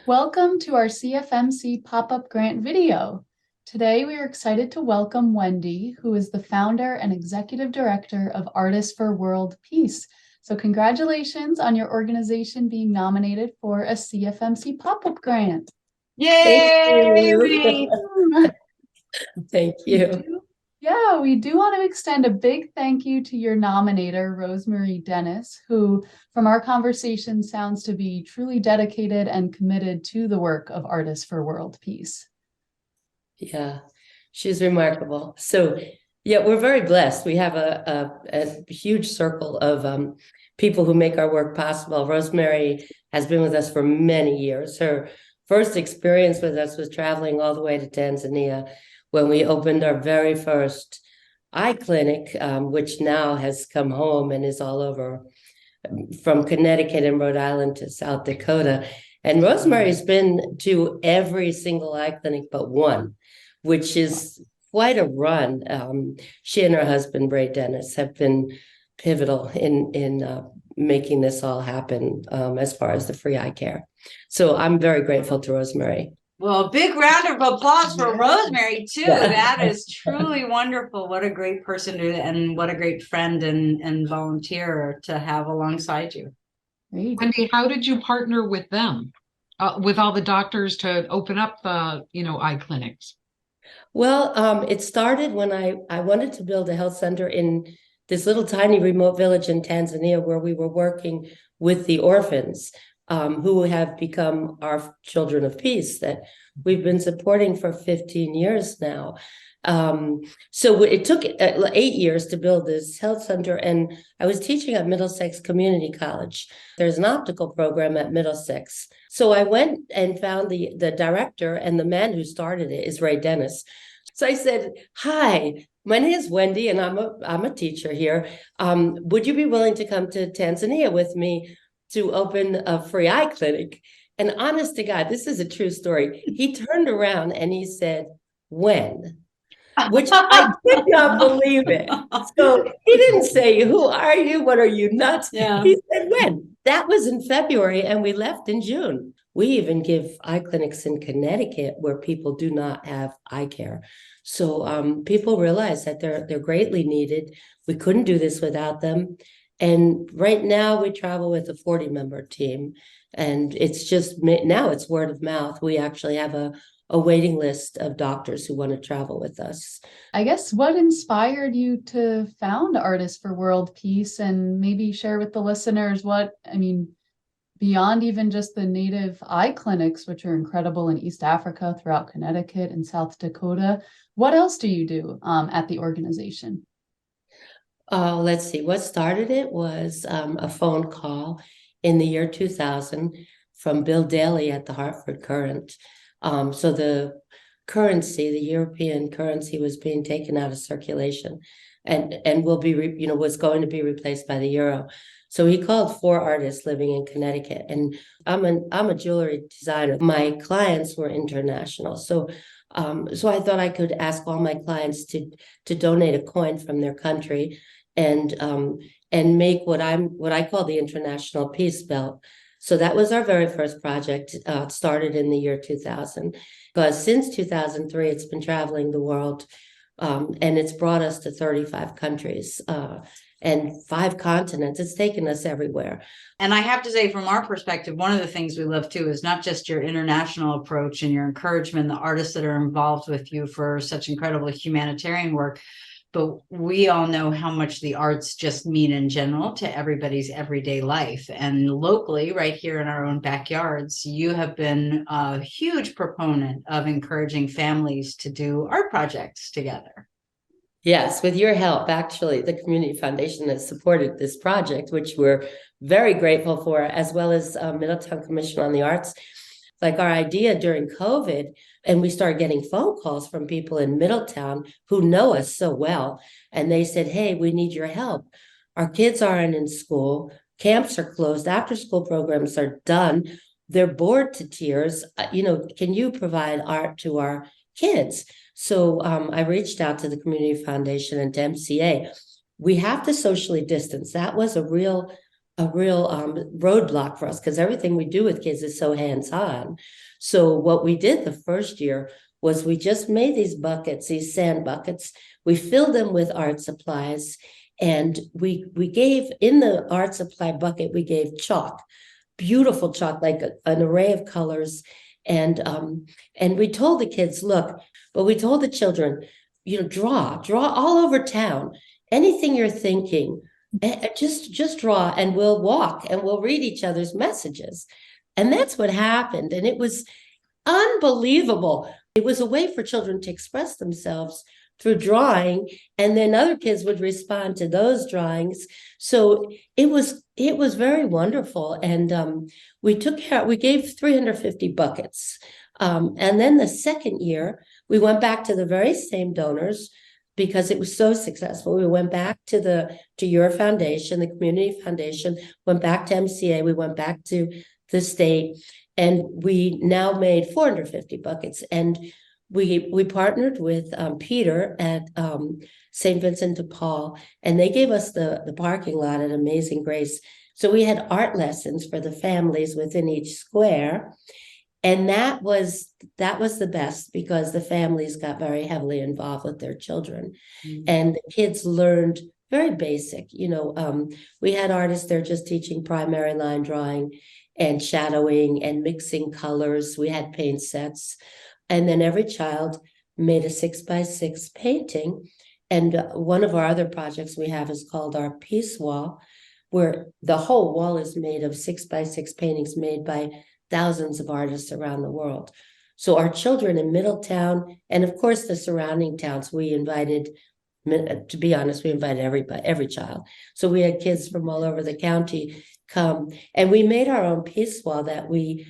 Welcome to our CFMC pop-up grant video. Today, we are excited to welcome Wendy, who is the founder and executive director of Artists for World Peace. So congratulations on your organization being nominated for a CFMC pop-up grant. Thank Yay, you. Winnie. Thank you. We do want to extend a big thank you to your nominator, Rosemary Dennis, who, from our conversation, sounds to be truly dedicated and committed to the work of Artists for World Peace. Yeah, she's remarkable. So, yeah, we're very blessed. We have a huge circle of people who make our work possible. Rosemary has been with us for many years. Her first experience with us was traveling all the way to Tanzania when we opened our very first eye clinic, which now has come home and is all over from Connecticut and Rhode Island to South Dakota. And Rosemary's been to every single eye clinic but one, which is quite a run. She and her husband, Ray Dennis, have been pivotal in making this all happen as far as the free eye care. So I'm very grateful to Rosemary. Well, a big round of applause for Rosemary, too. Yeah. That is truly wonderful. What a great person to, and what a great friend and volunteer to have alongside you. Great. Wendy, how did you partner with them, with all the doctors to open up the, eye clinics? Well, it started when I wanted to build a health center in this little tiny remote village in Tanzania where we were working with the orphans who have become our children of peace that we've been supporting for 15 years now. So it took 8 years to build this health center, and I was teaching at Middlesex Community College. There's an optical program at Middlesex. So I went and found the director, and the man who started it is Ray Dennis. So I said, "Hi, my name is Wendy, and I'm a teacher here. Would you be willing to come to Tanzania with me to open a free eye clinic?" And honest to God, this is a true story. He turned around and he said, "When?" Which I could not believe it. So he didn't say, "Who are you? What are you, nuts?" Yeah. He said, "When?" That was in February, and we left in June. We even give eye clinics in Connecticut where people do not have eye care. So people realize that they're greatly needed. We couldn't do this without them. And right now we travel with a 40-member team, and it's just now it's word of mouth. We actually have a waiting list of doctors who want to travel with us. I guess what inspired you to found Artists for World Peace, and maybe share with the listeners beyond even just the native eye clinics, which are incredible in East Africa, throughout Connecticut and South Dakota, what else do you do at the organization? Let's see. What started it was a phone call in the year 2000 from Bill Daly at the Hartford Courant. So the currency, the European currency, was being taken out of circulation, and will be, was going to be replaced by the euro. So he called 4 artists living in Connecticut, and I'm a jewelry designer. My clients were international, so I thought I could ask all my clients to donate a coin from their country, and make what I call the International Peace Belt. So that was our very first project. It started in the year 2000. Because since 2003, it's been traveling the world, and it's brought us to 35 countries and 5 continents. It's taken us everywhere. And I have to say, from our perspective, one of the things we love too is not just your international approach and your encouragement, the artists that are involved with you for such incredible humanitarian work, but we all know how much the arts just mean in general to everybody's everyday life. And locally, right here in our own backyards, you have been a huge proponent of encouraging families to do art projects together. Yes, with your help, actually, the Community Foundation has supported this project, which we're very grateful for, as well as Middletown Commission on the Arts. Like our idea during COVID, and we started getting phone calls from people in Middletown who know us so well. And they said, "Hey, we need your help. Our kids aren't in school. Camps are closed. After school programs are done. They're bored to tears. Can you provide art to our kids?" So I reached out to the Community Foundation and to MCA. We have to socially distance. That was a real real roadblock for us because everything we do with kids is so hands-on. So what we did the first year was we just made these buckets, these sand buckets. We filled them with art supplies, and we gave, in the art supply bucket, we gave chalk, beautiful chalk, like an array of colors. And we told the kids, look, but we told the children, draw all over town, anything you're thinking, just draw, and we'll walk and we'll read each other's messages. And that's what happened. And it was unbelievable. It was a way for children to express themselves through drawing, and then other kids would respond to those drawings. So it was very wonderful. And we gave 350 buckets. And then the second year, we went back to the very same donors because it was so successful. We went back to your foundation, the community foundation, went back to MCA, we went back to the state, and we now made 450 buckets. And we partnered with Peter at St. Vincent de Paul, and they gave us the parking lot at Amazing Grace. So we had art lessons for the families within each square. And that was the best because the families got very heavily involved with their children. Mm-hmm. And the kids learned very basic, we had artists there just teaching primary line drawing and shadowing and mixing colors. We had paint sets. And then every child made a 6x6 painting. And one of our other projects we have is called our Peace Wall, where the whole wall is made of 6x6 paintings made by thousands of artists around the world. So our children in Middletown, and of course the surrounding towns, we invited, to be honest, we invited every child. So we had kids from all over the county come, and we made our own Peace Wall that we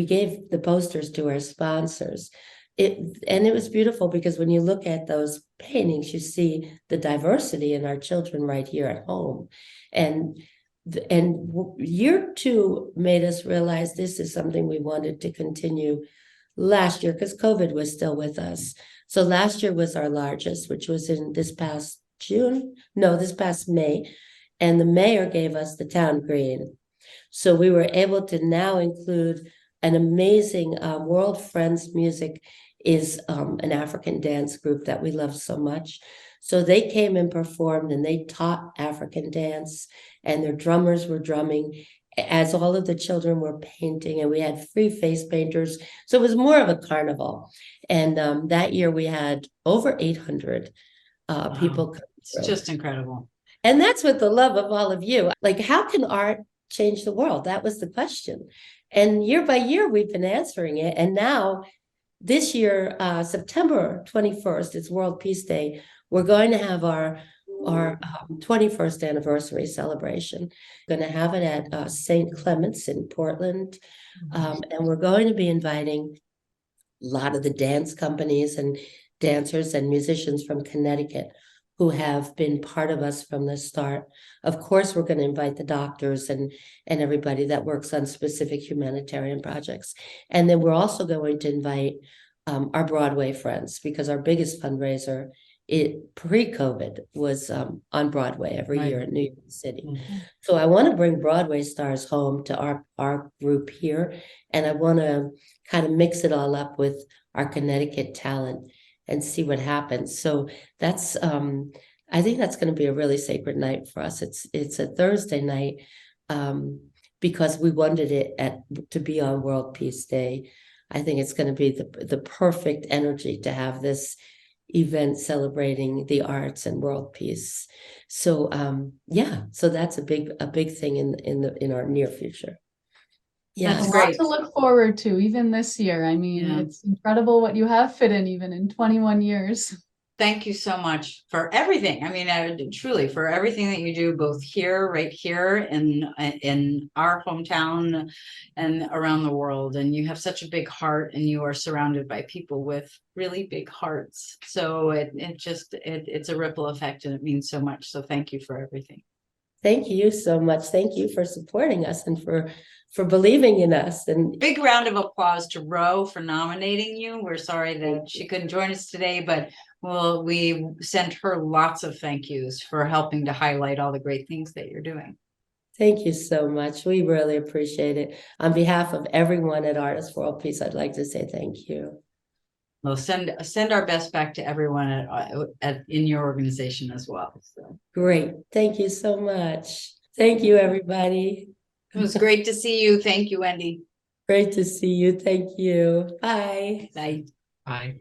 gave the posters to our sponsors. And it was beautiful because when you look at those paintings, you see the diversity in our children right here at home. And year 2 made us realize this is something we wanted to continue last year because COVID was still with us. So last year was our largest, which was in this past May. And the mayor gave us the town green. So we were able to now include an amazing World Friends Music is an African dance group that we love so much. So they came and performed, and they taught African dance, and their drummers were drumming as all of the children were painting, and we had free face painters. So it was more of a carnival. And that year we had over 800 people. It's just incredible. And that's with the love of all of you. Like, how can art change the world? That was the question. And year by year, we've been answering it. And now this year, September 21st, it's World Peace Day. We're going to have our 21st anniversary celebration. We're going to have it at St. Clement's in Portland. And we're going to be inviting a lot of the dance companies and dancers and musicians from Connecticut who have been part of us from the start. Of course, we're going to invite the doctors and everybody that works on specific humanitarian projects. And then we're also going to invite our Broadway friends, because our biggest fundraiser pre-COVID was on Broadway every year in New York City. Mm-hmm. So I want to bring Broadway stars home to our group here, and I want to kind of mix it all up with our Connecticut talent and see what happens. So that's I think that's going to be a really sacred night for us. It's a Thursday night because we wanted it to be on World Peace Day. I think it's going to be the perfect energy to have this event celebrating the arts and world peace. So so that's a big thing in our near future. Yeah, that's great to look forward to even this year. I mean, It's incredible what you have fit in even in 21 years. Thank you so much for everything. I mean, truly for everything that you do, both right here in our hometown and around the world. And you have such a big heart, and you are surrounded by people with really big hearts. So it's a ripple effect, and it means so much. So thank you for everything. Thank you so much. Thank you for supporting us and for believing in us. And big round of applause to Ro for nominating you. We're sorry that she couldn't join us today, but we sent her lots of thank yous for helping to highlight all the great things that you're doing. Thank you so much. We really appreciate it. On behalf of everyone at Artists for World Peace, I'd like to say thank you. Well, send our best back to everyone in your organization as well. So Great. Thank you so much. Thank you, everybody. it was great to see you. Thank you, Wendy. Great to see you. Thank you. Bye. Bye. Bye.